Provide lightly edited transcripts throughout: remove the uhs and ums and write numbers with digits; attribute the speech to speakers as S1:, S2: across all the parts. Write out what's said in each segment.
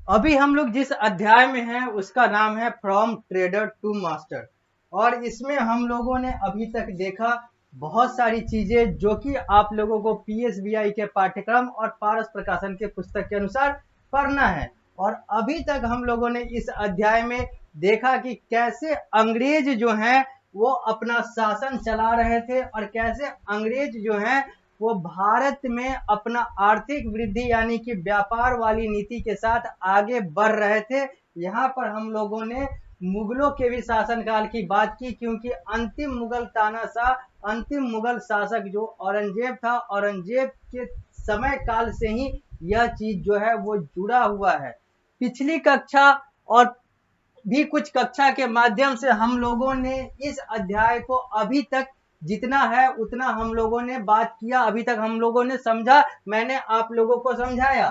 S1: अभी हम लोग जिस अध्याय में हैं उसका नाम है फ्रॉम ट्रेडर टू मास्टर। और इसमें हम लोगों ने अभी तक देखा बहुत सारी चीजें जो कि आप लोगों को पीएसबीआई के पाठ्यक्रम और पारस प्रकाशन के पुस्तक के अनुसार पढ़ना है। और अभी तक हम लोगों ने इस अध्याय में देखा कि कैसे अंग्रेज जो हैं वो अपना शासन चला रहे थे और कैसे अंग्रेज जो हैं वो भारत में अपना आर्थिक वृद्धि यानी कि व्यापार वाली नीति के साथ आगे बढ़ रहे थे। यहाँ पर हम लोगों ने मुगलों के भी शासनकाल की बात की, क्योंकि अंतिम मुगल तानाशाह, अंतिम मुगल शासक जो औरंगजेब था, औरंगजेब के समय काल से ही यह चीज जो है वो जुड़ा हुआ है। पिछली कक्षा और भी कुछ कक्षा के माध्यम से हम लोगों ने इस अध्याय को अभी तक जितना है उतना हम लोगों ने बात किया, अभी तक हम लोगों ने समझा, मैंने आप लोगों को समझाया।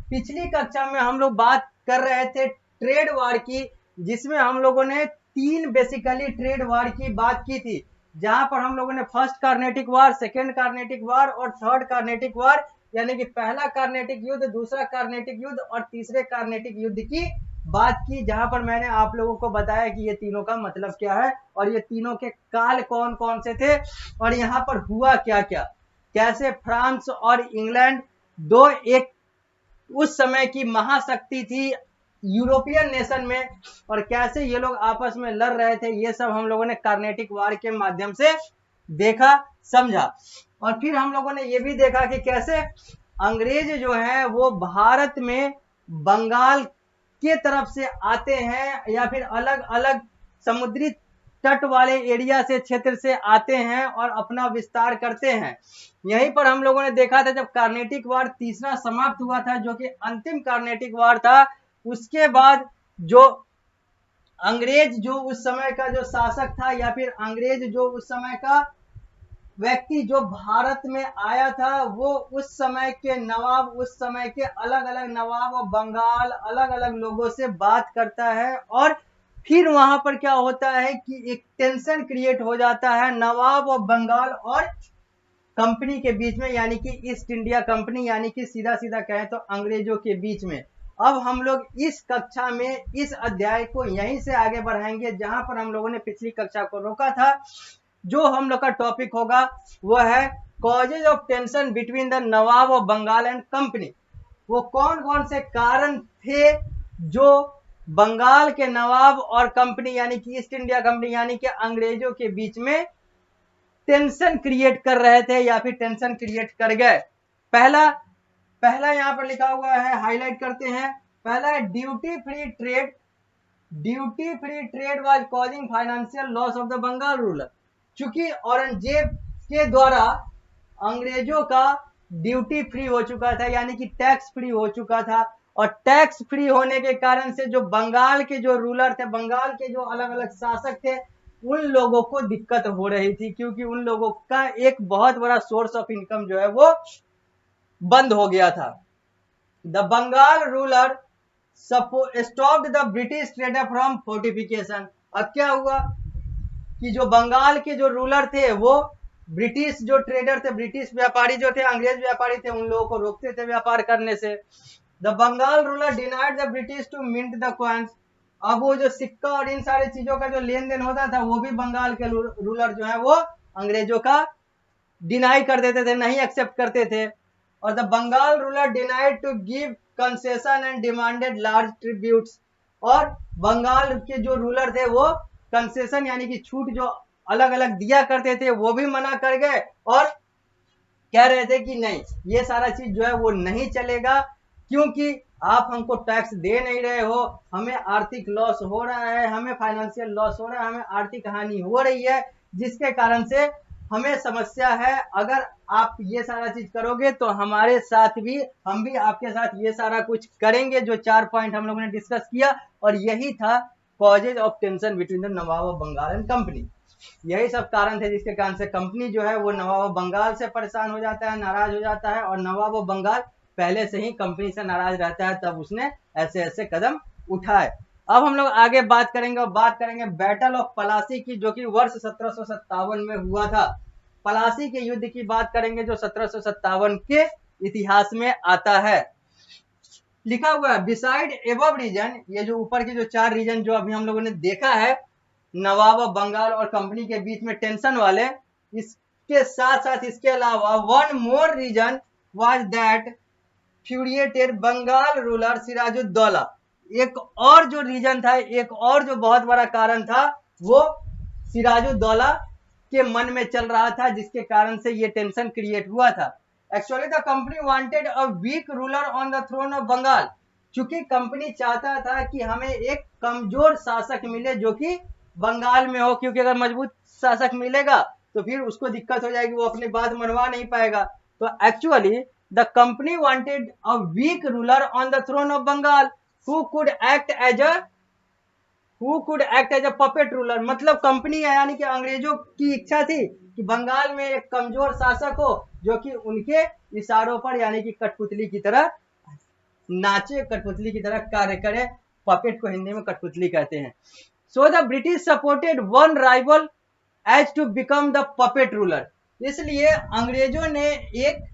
S1: पिछली कक्षा में हम लोग बात कर रहे थे ट्रेड वार की, जिसमें हम लोगों ने तीन बेसिकली ट्रेड वार की बात की थी, जहां पर हम लोगों ने फर्स्ट कार्नेटिक वार, सेकेंड कार्नेटिक वार और थर्ड कार्नेटिक वार यानी कि पहला कार्नेटिक युद्ध, दूसरा कार्नेटिक युद्ध और तीसरे कार्नेटिक युद्ध की बात की, जहां पर मैंने आप लोगों को बताया कि ये तीनों का मतलब क्या है और ये तीनों के काल कौन कौन से थे और यहाँ पर हुआ क्या क्या, कैसे फ्रांस और इंग्लैंड दो एक उस समय की महाशक्ति थी यूरोपियन नेशन में, और कैसे ये लोग आपस में लड़ रहे थे, ये सब हम लोगों ने कार्नेटिक वार के माध्यम से देखा, समझा। और फिर हम लोगों ने ये भी देखा कि कैसे अंग्रेज जो है वो भारत में बंगाल के तरफ से आते हैं या फिर अलग अलग समुद्री तट वाले एरिया से, क्षेत्र से आते हैं और अपना विस्तार करते हैं। यहीं पर हम लोगों ने देखा था जब कार्नेटिक वार तीसरा समाप्त हुआ था, जो कि अंतिम कार्नेटिक वार था, उसके बाद जो अंग्रेज जो उस समय का जो शासक था या फिर अंग्रेज जो उस समय का व्यक्ति जो भारत में आया था, वो उस समय के नवाब, उस समय के अलग अलग नवाब और बंगाल अलग अलग लोगों से बात करता है। और फिर वहां पर क्या होता है कि एक टेंशन क्रिएट हो जाता है नवाब और बंगाल और कंपनी के बीच में, यानी कि ईस्ट इंडिया कंपनी, यानी कि सीधा सीधा कहें तो अंग्रेजों के बीच में। अब हम लोग इस कक्षा में इस अध्याय को यहीं से आगे बढ़ाएंगे जहां पर हम लोगों ने पिछली कक्षा को रोका था। जो हम लोग का टॉपिक होगा वो है causes of tension between the nawab of Bengal and company. वो कौन कौन से कारण थे जो बंगाल के नवाब और कंपनी यानी कि ईस्ट इंडिया कंपनी यानी कि अंग्रेजों के बीच में टेंशन क्रिएट कर रहे थे या फिर टेंशन क्रिएट कर गए। पहला पहला यहां पर लिखा हुआ है, हाईलाइट करते हैं। पहला है duty free trade. Duty free trade was causing financial loss of the Bengal ruler. चूंकि औरंगजेब के द्वारा अंग्रेजों का ड्यूटी फ्री हो चुका था यानी कि टैक्स फ्री हो चुका था, और टैक्स फ्री होने के कारण से जो बंगाल के जो रूलर थे, बंगाल के जो अलग अलग शासक थे, उन लोगों को दिक्कत हो रही थी, क्योंकि उन लोगों का एक बहुत बड़ा सोर्स ऑफ इनकम जो है वो बंद हो गया था। The Bengal ruler stopped the British trader from fortification. अब क्या हुआ कि जो बंगाल के जो रूलर थे वो ब्रिटिश जो ट्रेडर थे, ब्रिटिश व्यापारी जो थे, अंग्रेज व्यापारी थे, उन लोगों को रोकते थे व्यापार करने से। The Bengal ruler denied the British to mint the coins. अब वो जो सिक्का और इन सारी चीजों का जो लेन देन होता था वो भी बंगाल के रूलर जो है वो अंग्रेजों का डिनाई कर देते थे, नहीं एक्सेप्ट करते थे। और the Bengal ruler denied to give concession and demanded large tributes. और बंगाल के जो रूलर थे वो कंसेशन यानी कि छूट जो अलग अलग दिया करते थे वो भी मना कर गए, और कह रहे थे कि नहीं, ये सारा चीज जो है वो नहीं चलेगा, क्योंकि आप हमको टैक्स दे नहीं रहे हो, हमें आर्थिक लॉस हो रहा है, हमें फाइनेंशियल लॉस हो रहा है, हमें आर्थिक हानि हो रही है, जिसके कारण से हमें समस्या है। अगर आप ये सारा चीज करोगे तो हमारे साथ भी, हम भी आपके साथ ये सारा कुछ करेंगे। जो 4 पॉइंट हम लोगों ने डिस्कस किया, और यही था causes of tension between the nawab of Bengal and company. यही सब कारण थे जिसके कारण से कंपनी जो है वो नवाब बंगाल से परेशान हो जाता है, नाराज हो जाता है, और नवाब बंगाल पहले से ही कंपनी से नाराज रहता है, तब उसने ऐसे ऐसे कदम उठाए। अब हम लोग आगे बात करेंगे, और बात करेंगे बैटल ऑफ पलासी की, जो कि वर्ष 1757 में हुआ था। पलासी के युद्ध की बात करेंगे जो 1757 के इतिहास में आता है। लिखा हुआ है बिसाइड एबव रीजन, ये जो ऊपर के जो 4 रीजन जो अभी हम लोगों ने देखा है नवाब ऑफ बंगाल और कंपनी के बीच में टेंशन वाले, इसके साथ साथ इसके अलावा one more reason was that infuriated Bengal ruler Sirajuddaulah. एक और जो रीजन था, एक और जो बहुत बड़ा कारण था, वो सिराजुद्दौला के मन में चल रहा था, जिसके कारण से ये टेंशन क्रिएट हुआ था। Actually the company wanted a weak ruler on the throne of Bengal, क्योंकि कंपनी चाहता था कि हमें एक कमजोर शासक मिले जो कि बंगाल में हो, क्योंकि अगर मजबूत शासक मिलेगा तो फिर उसको दिक्कत हो जाएगी, वो अपनी बात मनवा नहीं पाएगा। तो actually the company wanted a weak ruler on the throne of Bengal who could act as a puppet ruler. मतलब कंपनी यानी कि अंग्रेजों की इच्छा थी कि बंगाल में एक कमजोर शासक हो जो कि उनके इशारों पर यानी कि कठपुतली की तरह नाचे, कठपुतली की तरह कार्य करे। पपेट को हिंदी में कठपुतली कहते हैं। So the British supported one rival as to become the puppet ruler. इसलिए अंग्रेजों ने एक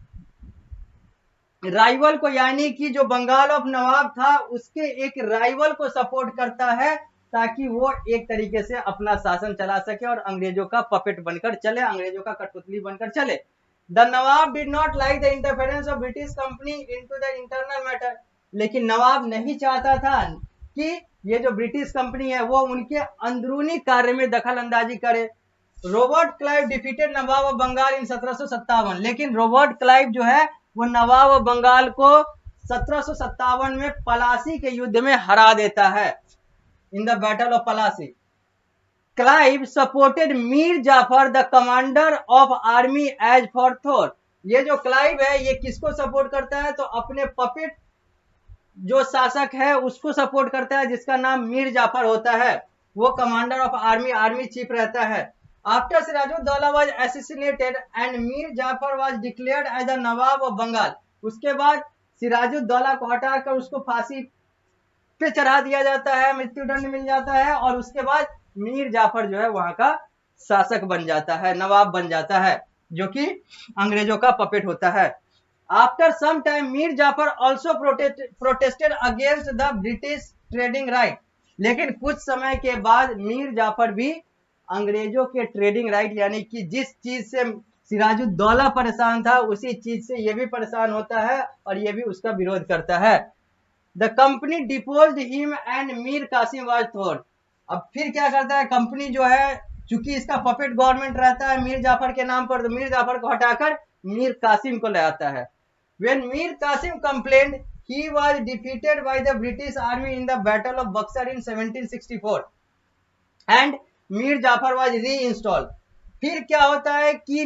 S1: राइवल को यानी कि जो बंगाल ऑफ नवाब था उसके एक राइवल को सपोर्ट करता है, ताकि वो एक तरीके से अपना शासन चला सके और अंग्रेजों का पपेट बनकर चले, अंग्रेजों का कठपुतली बनकर चले। The Nawab did not like the interference of British company into the internal matter. लेकिन नवाब नहीं चाहता था कि ये जो ब्रिटिश कंपनी है वो उनके अंदरूनी कार्य में दखल अंदाजी करे। Robert Clive defeated nawab of Bengal in 1757। लेकिन रॉबर्ट क्लाइव जो है वो नवाब ऑफ बंगाल को 1757 में पलासी के युद्ध में हरा देता है, in the battle of Plassey. Clive supported Mir Jafar the commander of army as for थोर। ये जो क्लाइव है ये किसको सपोर्ट करता है, तो अपने पपेट जो शासक है उसको सपोर्ट करता है, जिसका नाम मीर जाफर होता है। वो कमांडर ऑफ आर्मी चीफ रहता है। After Sirajuddaula was assassinated and Mir Jafar was declared as the nawab of Bengal. उसके बाद सिराजुद्दौला को हटाकर उसको फांसी पे चढ़ा दिया जाता है, मृत्युदंड मिल जाता है, और उसके बाद मीर जाफर जो है वहां का शासक बन जाता है, नवाब बन जाता है, जो कि अंग्रेजों का पपेट होता है। After some time Mir Jafar also protested against the British trading right. लेकिन कुछ समय के बाद मीर जाफर भी अंग्रेजों के ट्रेडिंग राइट यानी कि जिस चीज से सिराजुद्दौला परेशान था उसी चीज से ये भी परेशान होता है और ये भी उसका विरोध करता है। The company deposed him and Mir Qasim was throne. अब फिर क्या करता है कंपनी जो है, चूंकि इसका पपेट गवर्नमेंट रहता है मीर जाफर के नाम पर, तो मीर जाफर को हटाकर मीर कासिम को ले आता है। When Mir Qasim complained, he was defeated by the British army in the Battle of Buxar in 1764 and Mir Jafar was reinstall. फिर क्या होता है कि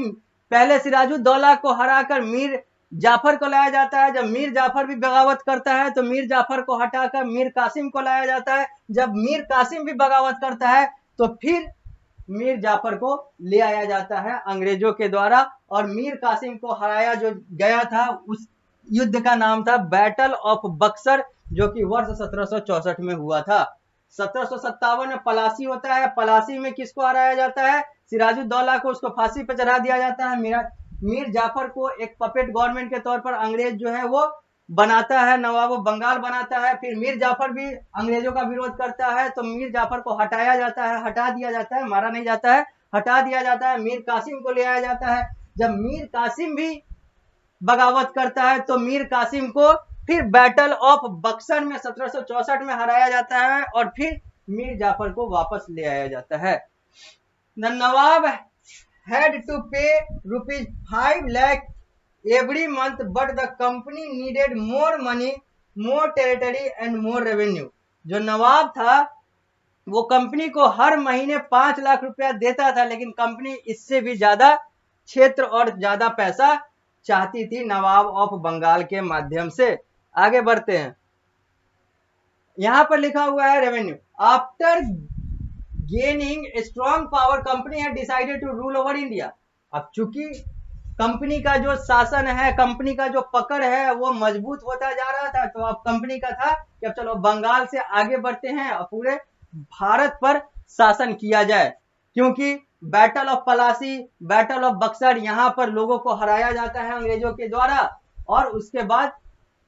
S1: पहले सिराजुद्दौला को हराकर मीर जाफर को लाया जाता है। जब मीर जाफर भी बगावत करता है तो मीर जाफर को हटाकर मीर कासिम को लाया जाता है। जब मीर कासिम भी बगावत करता है तो फिर मीर जाफर को ले आया जाता है अंग्रेजों के द्वारा, और मीर कासिम को हराया जो गया था उस युद्ध का नाम था बैटल ऑफ बक्सर, जो कि वर्ष 1764 में हुआ था। 1757 में पलासी होता है। पलासी में किसको हराया जाता है, सिराजुद्दौला को, उसको फांसी पर चढ़ा दिया जाता है। मीर जाफर को एक पपेट गवर्नमेंट के तौर पर अंग्रेज जो है वो बनाता है, नवाब बंगाल बनाता है। फिर मीर जाफर भी अंग्रेजों का विरोध करता है तो मीर जाफर को हटाया जाता है, हटा दिया जाता है, मारा नहीं जाता है, हटा दिया जाता है। मीर कासिम को ले आया जाता है। जब मीर कासिम भी बगावत करता है तो मीर कासिम को फिर बैटल ऑफ बक्सर में 1764 में हराया जाता है और फिर मीर जाफर को वापस ले आया जाता है। The Nawab had to pay rupees 5 lakh every month, but the company needed more money, more territory and more revenue। जो नवाब था वो कंपनी को हर महीने 5 लाख रुपया देता था, लेकिन कंपनी इससे भी ज्यादा क्षेत्र और ज्यादा पैसा चाहती थी नवाब ऑफ बंगाल के माध्यम से। आगे बढ़ते हैं, यहां पर लिखा हुआ है revenue. After gaining strong power company had decided to rule over India. अब चूंकि कंपनी का जो शासन है, कंपनी का जो पकड़ है वो मजबूत होता जा रहा था, तो अब कंपनी का था कि अब चलो बंगाल से आगे बढ़ते हैं और पूरे भारत पर शासन किया जाए। क्योंकि battle of Plassey, battle of Buxar, यहां पर लोगों को हराया जाता है अंग्रेजों के द्वारा, और उसके बाद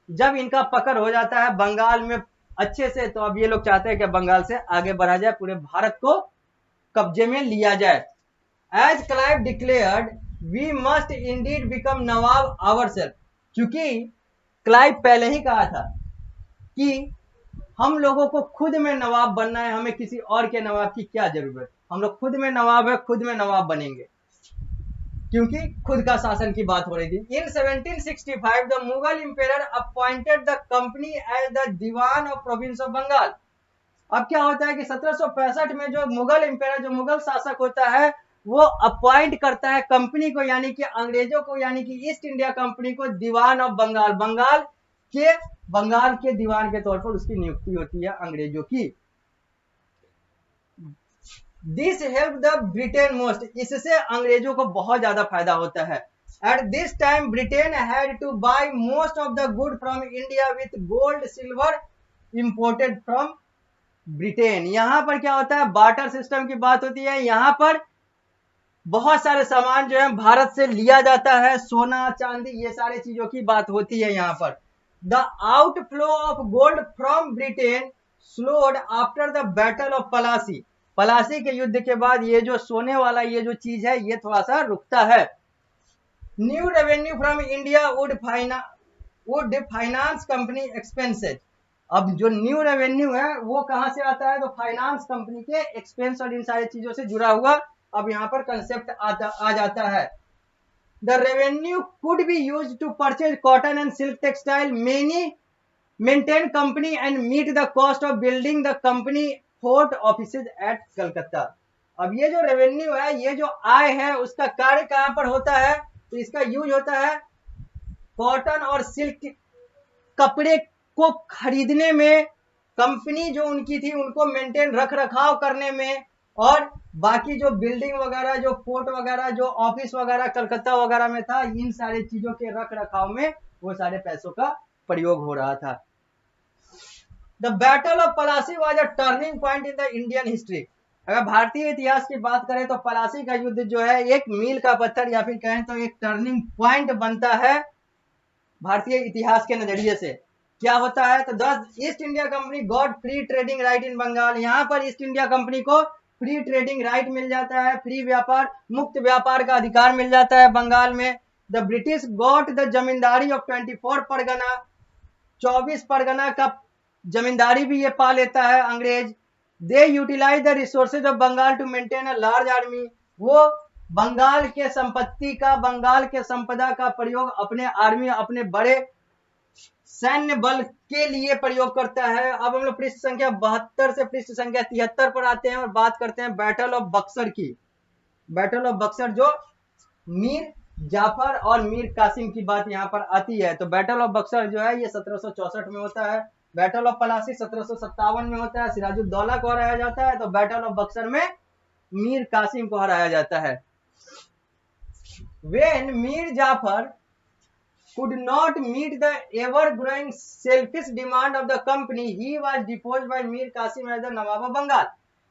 S1: जब इनका पकड़ हो जाता है बंगाल में अच्छे से, तो अब ये लोग चाहते हैं कि बंगाल से आगे बढ़ा जाए, पूरे भारत को कब्जे में लिया जाए। As Clive declared we must indeed become nawab ourselves, क्योंकि क्लाइव पहले ही कहा था कि हम लोगों को खुद में नवाब बनना है, हमें किसी और के नवाब की क्या जरूरत, हम लोग खुद में नवाब है, खुद में नवाब बनेंगे, क्योंकि खुद का शासन की बात हो रही थी। In 1765 the Mughal emperor appointed the company as the diwan of province of Bengal. अब क्या होता है कि 1765 में जो मुगल इंपेरर, जो मुगल शासक होता है, वो अपॉइंट करता है कंपनी को, यानी कि अंग्रेजों को, यानी कि ईस्ट इंडिया कंपनी को दीवान ऑफ बंगाल, बंगाल के दीवान के तौर पर उसकी नियुक्ति होती है अंग्रेजों की। This help the Britain most, इससे अंग्रेजों को बहुत ज्यादा फायदा होता है। At this time Britain had to buy most of the good from India with gold silver imported from Britain. यहां पर क्या होता है, बार्टर सिस्टम की बात होती है। यहां पर बहुत सारे सामान जो है भारत से लिया जाता है, सोना चांदी, ये सारे चीजों की बात होती है यहाँ पर। The outflow of gold from Britain slowed after the battle of Plassey. Plassey के युद्ध के बाद ये जो सोने वाला ये जो चीज है, ये थोड़ा सा रुकता है। New revenue from India would finance company expenses. अब जो न्यू रेवेन्यू है वो कहां से आता है, तो फाइनेंस कंपनी के एक्सपेंस और इन सारी चीजों से जुड़ा हुआ अब यहाँ पर कंसेप्ट आ जाता है। The revenue could be use to purchase cotton and silk textile many maintain company and meet the cost of building the company fort offices at Calcutta. अब ये जो रेवेन्यू है, ये जो आय है, उसका कार्य कहां पर होता है, तो इसका यूज होता है कॉटन और सिल्क कपड़े को खरीदने में, कंपनी जो उनकी थी उनको मेंटेन रख रखाव करने में, और बाकी जो बिल्डिंग वगैरह, जो फोर्ट वगैरह, जो ऑफिस वगैरह कलकत्ता वगैरह में था, इन सारे चीजों के रख रखाव में वो सारे पैसों का प्रयोग हो रहा था। The battle of Plassey was a turning point in the Indian history. अगर भारतीय इतिहास की बात करें तो पलासी का युद्ध जो है एक मील का पत्थर, या फिर कहें तो एक टर्निंग पॉइंट बनता है भारतीय इतिहास के नजरिए से। क्या होता है, तो thus East India Company got free trading right in Bengal. यहाँ पर ईस्ट इंडिया कंपनी को फ्री ट्रेडिंग राइट मिल जाता है, फ्री व्यापार, मुक्त व्यापार का अधिकार मिल जाता है बंगाल में। The British got the zamindari of 24 Pargana, 24 Pargana का जमींदारी भी ये पा लेता है अंग्रेज। They utilize the resources of Bengal to maintain a large army, वो बंगाल के संपत्ति का, बंगाल के संपदा का प्रयोग अपने आर्मी, अपने बड़े सैन्य बल के लिए प्रयोग करता है। अब हम लोग पृष्ठ संख्या 72 से पृष्ठ संख्या 73 पर आते हैं और बात करते हैं बैटल ऑफ बक्सर की। बैटल ऑफ बक्सर जो मीर जाफर और मीर कासिम की बात यहाँ पर आती है। तो बैटल ऑफ बक्सर जो है ये 1764 में होता है। बैटल ऑफ पलासी 1757 में होता है, सिराजुद्दौला को हराया जाता है। तो बैटल ऑफ बक्सर में मीर कासिम को हराया जाता है। When Mir Jafar could not meet the ever-growing selfish demand of the company, he was deposed by Mir Qasim as the Nawab of Bengal।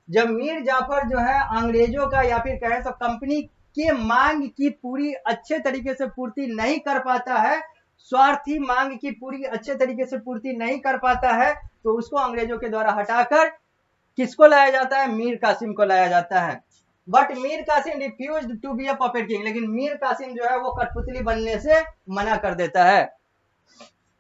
S1: जब मीर जाफर जो है अंग्रेजों का, या फिर कहें तो कंपनी के मांग की पूरी अच्छे तरीके से पूर्ति नहीं कर पाता है, स्वार्थी मांग की पूरी अच्छे तरीके से पूर्ति नहीं कर पाता है, तो उसको अंग्रेजों के द्वारा हटाकर किसको लाया जाता है, मीर कासिम को लाया जाता है। But Mir Qasim refuse to be a puppet king, लेकिन मीर कासिम जो है वो कठपुतली बनने से मना कर देता है।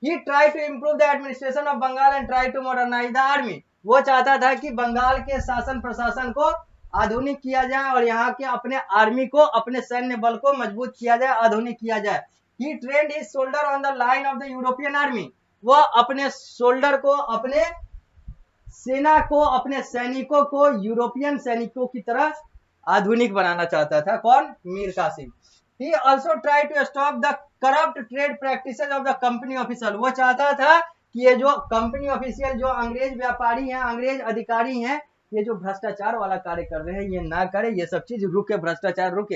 S1: He tried to improve the administration of Bengal and tried to modernize the army। वो चाहता था कि बंगाल के शासन प्रशासन को आधुनिक किया जाए और यहाँ के अपने आर्मी को, अपने सैन्य बल को मजबूत किया जाए, आधुनिक किया जाए। He trained his soldier on the line of the European army। वो अपने सोल्डर को, अपने सेना को, अपने सैनिकों को यूरोपियन सैनिकों की तरह आधुनिक बनाना चाहता था। कौन, Mir Qasim. He also tried to stop the corrupt trade practices of the company official। वो चाहता था कि ये जो कंपनी ऑफिशियल, जो अंग्रेज व्यापारी हैं, अंग्रेज अधिकारी हैं, ये जो भ्रष्टाचार वाला कार्य कर रहे हैं ये ना करे, ये सब चीज रुके, भ्रष्टाचार रुके।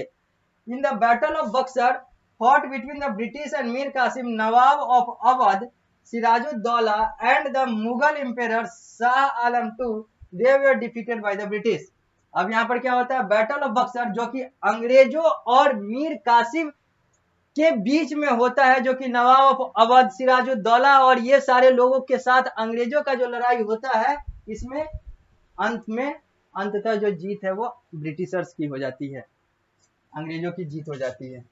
S1: इन the battle of Buxar fought between the British and Mir Qasim, Nawab of Awadh, Sirajuddaulah and the Mughal Emperor Shah Alam II, they were defeated by the British। अब यहाँ पर क्या होता है, बैटल ऑफ बक्सर, जो कि अंग्रेजों और मीर कासिम के बीच में होता है, जो कि नवाब ऑफ अवध, सिराजुद्दौला और ये सारे लोगों के साथ अंग्रेजों का जो लड़ाई होता है, इसमें अंततः जो जीत है वो ब्रिटिशर्स की हो जाती है, अंग्रेजों की जीत हो जाती है।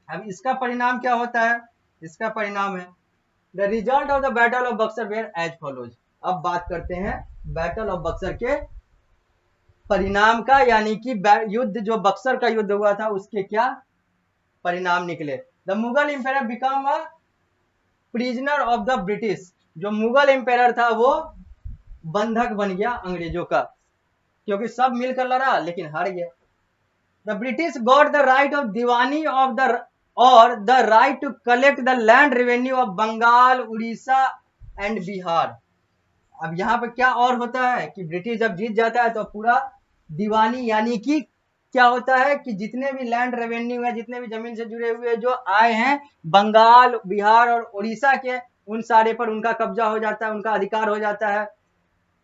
S1: अब इसका परिणाम क्या होता है? इसका परिणाम है the result of the battle of Buxar were as follows. अब बात करते हैं बैटल ऑफ बक्सर के परिणाम का, यानी कि युद्ध जो बक्सर का युद्ध हुआ था उसके क्या परिणाम निकले। The Mughal impair become a prisoner of the British. जो मुगल इंपेयर था वो बंधक बन गया अंग्रेजों का, क्योंकि सब मिलकर लड़ा लेकिन हार गया। The British got the right of diwani of the और the right to collect the land revenue of Bengal, Orissa and Bihar. अब यहाँ पर क्या और होता है कि ब्रिटिश जब जीत जाता है तो पूरा दीवानी, यानी कि क्या होता है कि जितने भी लैंड रेवेन्यू है, जितने भी जमीन से जुड़े हुए जो आए हैं बंगाल, बिहार और उड़ीसा के, उन सारे पर उनका कब्जा हो जाता है, उनका अधिकार हो जाता है।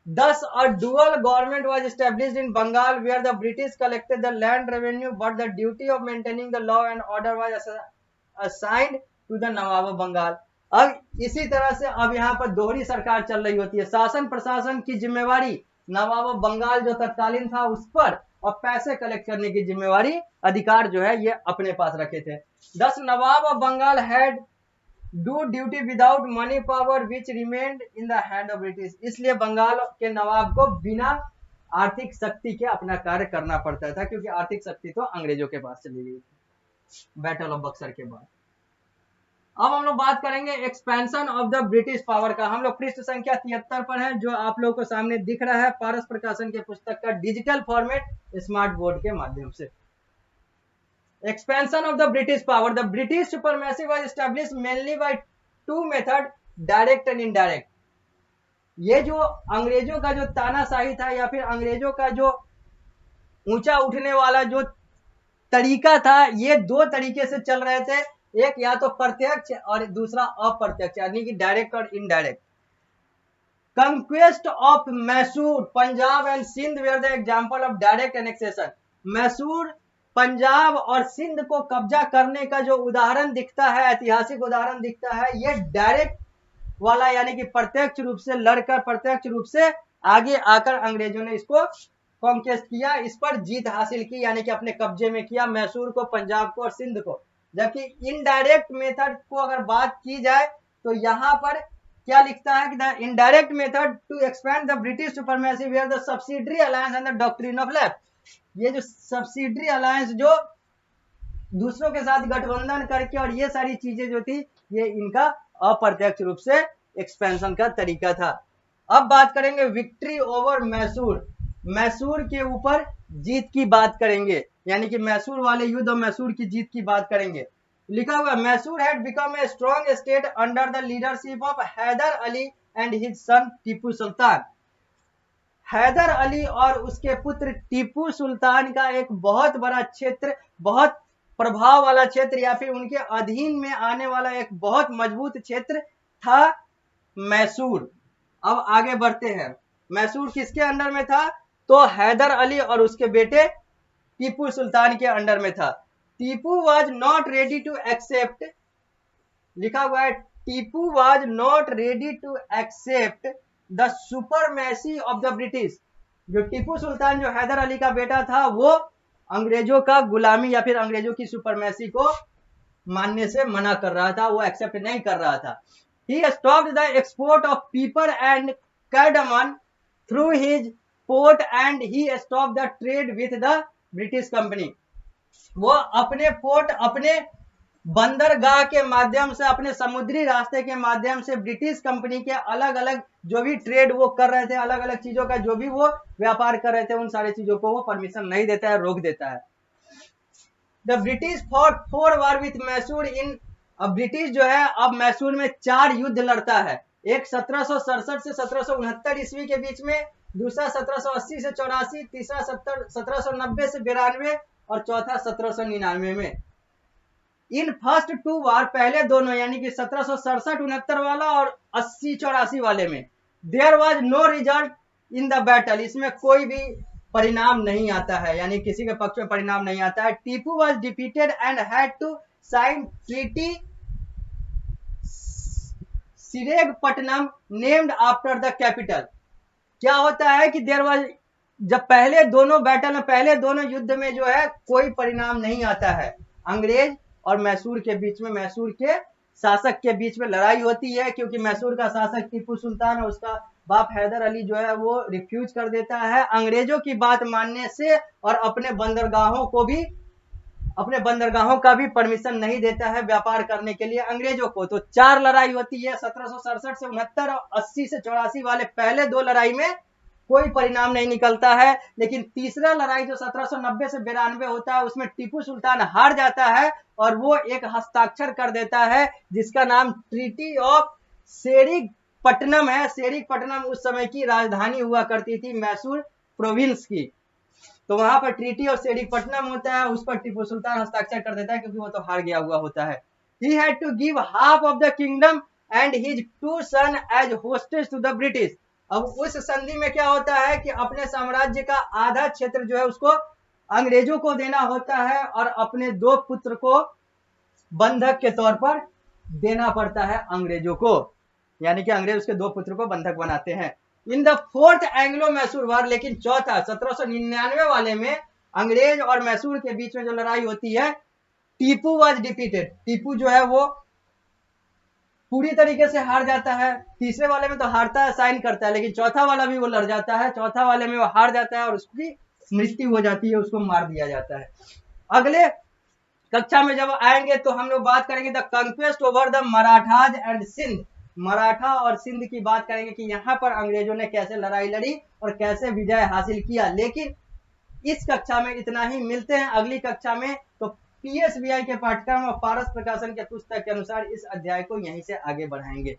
S1: Thus, a dual government was established in Bengal, where the British collected the land revenue, but the duty of maintaining the law and order was assigned to the Nawab of Bengal. अब इसी तरह से अब यहाँ पर दोहरी सरकार चल रही होती है। शासन प्रशासन की जिम्मेवारी नवाब ऑफ बंगाल जो तत्कालीन था उस पर, और पैसे कलेक्ट करने की जिम्मेवारी, अधिकार जो है ये अपने पास रखे थे। Thus, Nawab of Bengal had do duty without money power which remained in the hand of British. इसलिए बंगाल के नवाब को बिना आर्थिक शक्ति के अपना कार्य करना पड़ता था, क्योंकि आर्थिक शक्ति तो अंग्रेजों के पास चली गई थी बैटल ऑफ बक्सर के बाद। अब हम लोग बात करेंगे expansion of the British power का। हम लोग पृष्ठ संख्या 73 पर है, जो आप लोगों को सामने दिख रहा है पारस प्रकाशन के पुस्तक का डिजिटल फॉर्मेट स्मार्ट बोर्ड के माध्यम से। Expansion of the British power. The British supremacy was established mainly by two methods, direct and indirect. ये जो अंग्रेजों का जो तानाशाही था, या फिर अंग्रेजों का जो ऊंचा उठने वाला जो तरीका था, ये दो तरीके से चल रहे थे। एक या तो प्रत्यक्ष और दूसरा अप्रत्यक्ष, यानी कि डायरेक्ट और indirect. Conquest of Mysore, Punjab and Sindh were the example of direct annexation. Mysore, Punjab और सिंध को कब्जा करने का जो उदाहरण दिखता है, ऐतिहासिक उदाहरण दिखता है, ये डायरेक्ट वाला, यानी कि प्रत्यक्ष रूप से लड़कर, प्रत्यक्ष रूप से आगे आकर अंग्रेजों ने इसको कॉन्क्वेस्ट किया, इस पर जीत हासिल की, यानी कि अपने कब्जे में किया मैसूर को, पंजाब को और सिंध को। जबकि इनडायरेक्ट मेथड को अगर बात की जाए तो यहाँ पर क्या लिखता है कि the indirect method to expand the British supremacy were the subsidiary alliance and the doctrine of left. ये जो सब्सिडरी अलायंस, जो दूसरों के साथ गठबंधन करके और ये सारी चीजें जो थी, ये इनका अप्रत्यक्ष रूप से एक्सपेंशन का तरीका था। अब बात करेंगे विक्ट्री ओवर मैसूर, मैसूर के ऊपर जीत की बात करेंगे, यानी कि मैसूर वाले युद्ध और मैसूर की जीत की बात करेंगे। लिखा हुआ Mysore had become a strong state under the leadership of Hyder Ali and his son Tipu Sultan. Hyder Ali और उसके पुत्र टीपू सुल्तान का एक बहुत बड़ा क्षेत्र, बहुत प्रभाव वाला क्षेत्र, या फिर उनके अधीन में आने वाला एक बहुत मजबूत क्षेत्र था मैसूर। अब आगे बढ़ते हैं, मैसूर किसके अंडर में था? तो हैदर अली और उसके बेटे टीपू सुल्तान के अंडर में था। Tipu was not ready to accept, लिखा हुआ है Tipu was not ready to accept the supremacy of the British. जो टीपू सुल्तान, जो हैदर अली का बेटा था, वो अंग्रेजों का गुलामी या फिर अंग्रेजों की सुपरमेसी को मानने से मना कर रहा था, वो एक्सेप्ट नहीं कर रहा था। He stopped the export of paper and cardamom through his port and he stopped the trade with the British company. वो अपने पोर्ट, अपने बंदरगाह के माध्यम से, अपने समुद्री रास्ते के माध्यम से ब्रिटिश कंपनी के अलग अलग जो भी ट्रेड वो कर रहे थे, अलग अलग चीजों का जो भी वो व्यापार कर रहे थे, उन सारी चीजों को वो परमिशन नहीं देता है, रोक देता है। The British fought 4 war with Mysore in, अब ब्रिटिश जो है अब मैसूर में 4 युद्ध लड़ता है। एक 1767 से 1769 ईस्वी के बीच में, दूसरा 1780 से 84, तीसरा 1790 से 92 और चौथा 1799 में। इन फर्स्ट 2 वार, पहले दोनों यानी कि 1767-69 वाला और 80-84 वाले में, there was no result in the battle, इसमें कोई भी परिणाम नहीं आता है, यानी किसी के पक्ष में परिणाम नहीं आता है। Tipu was defeated and had to sign treaty Srirangapatnam named after the capital. क्या होता है कि देर वाज, जब पहले दोनों बैटल में, पहले दोनों युद्ध में जो है कोई परिणाम नहीं आता है, अंग्रेज और मैसूर के बीच में, मैसूर के शासक के बीच में लड़ाई होती है, क्योंकि मैसूर का शासक टीपू सुल्तान और उसका बाप हैदर अली जो है वो रिफ्यूज कर देता है अंग्रेजों की बात मानने से, और अपने बंदरगाहों का भी परमिशन नहीं देता है व्यापार करने के लिए अंग्रेजों को। तो 4 लड़ाई होती है 1767 से 69 और 80 से 84 वाले पहले 2 लड़ाई में कोई परिणाम नहीं निकलता है, लेकिन तीसरा लड़ाई जो 1790 से 92 होता है उसमें टीपू सुल्तान हार जाता है और वो एक हस्ताक्षर कर देता है जिसका नाम ट्रीटी ऑफ सेरिंगपट्टनम है। सेरिंगपट्टनम उस समय की राजधानी हुआ करती थी मैसूर प्रोविंस की। तो वहां पर ट्रीटी ऑफ सेरिंगपट्टनम होता है, उस पर टीपू सुल्तान हस्ताक्षर कर देता है क्योंकि वो तो हार गया हुआ होता है। He had to give half of the kingdom and his 2 sons as hostage to the British। अब उस संधि में क्या होता है कि अपने साम्राज्य का आधा क्षेत्र जो है उसको अंग्रेजों को देना होता है और अपने 2 पुत्र को बंधक के तौर पर देना पड़ता है अंग्रेजों को, यानी कि अंग्रेज उसके 2 पुत्र को बंधक बनाते हैं। In the 4th Anglo Mysore war, लेकिन चौथा 1799 वाले में अंग्रेज और मैसूर के बीच में जो लड़ाई होती है, टीपू वाज डिफीटेड, टीपू जो है वो पूरी तरीके से हार जाता है। तीसरे वाले में तो हारता है, साइन करता है, लेकिन चौथा वाला भी वो लड़ जाता है, चौथा वाले में वो हार जाता है और उसकी मृत्यु हो जाती है, उसको मार दिया जाता है। अगले कक्षा में जब आएंगे तो हम लोग बात करेंगे the conquest over the Marathas and Sindh, Maratha और सिंध की बात करेंगे कि यहाँ पर अंग्रेजों ने कैसे लड़ाई लड़ी और कैसे विजय हासिल किया। लेकिन इस कक्षा में इतना ही, मिलते हैं अगली कक्षा में। तो पीएसबीआई के पाठ्यक्रम और पारस प्रकाशन के पुस्तक के अनुसार इस अध्याय को यहीं से आगे बढ़ाएंगे।